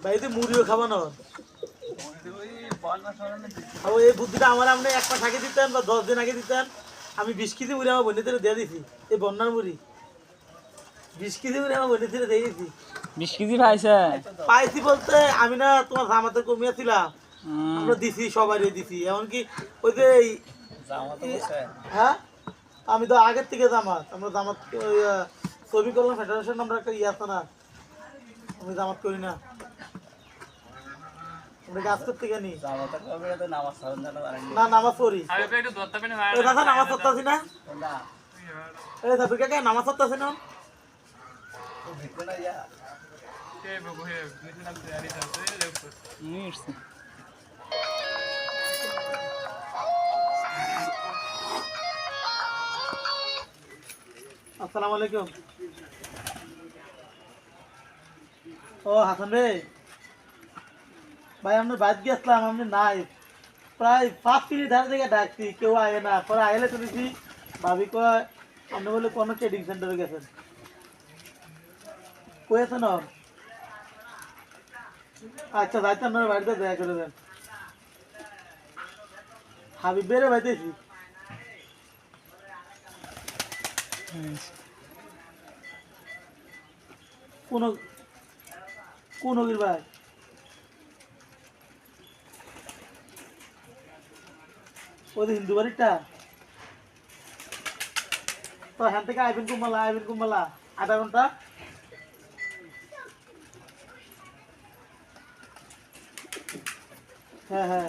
ভাইতে মুড়িও খাবানো এই বুদ্ধিটা আমার আপনি এক মাস আগে দিতেন বা 10 দিন আগে দিতেন আমি 20 কেজি মুড়ি আমার বোনেদের দিয়ে দিছি এই বন্যার মুড়ি 20 কেজি মুড়ি আমার বোনেদের দিয়ে দিছি 20 কেজি পাইছে পাইছি বলতে আমি না তোমার জামাতে কমিয়েছিলাম আমরা দিছি সবারই দিছি এমনকি ওই যে হ্যাঁ আমি তো আগের থেকে জামাত আমরা জামাত ছবি করলাম ফেডারেশন আমরা একটা ইয়ে আছে না আমি জামাত করি না আমরা কাজ করতে গেনি না নামাজ পড়ি দাদা নামাজ পড়তেছি না এই দাদু কাকা নামাজ পড়তেছি না আসসালামু আলাইকুম ও হাসান রে ভাই আমরা বাদ গেছিলাম আমি নাই প্রায় 5 মিনিট ধরে থেকে ডাকছি কেউ আয় না পরে আইলে শুনেছি ভাবি কয় আপনি বলে কোনো ট্রেডিং সেন্টারে গেছেন কই আছেন আচ্ছা যাইতে আপনার বাড়িতে দেখা করে দেন হাবিব বেড়ে বাইতেছি কোন হবির ভাই ওই হিন্দু বাড়িটা তো এখান থেকে আইবিন কুম্বালা আধা ঘন্টা হ্যাঁ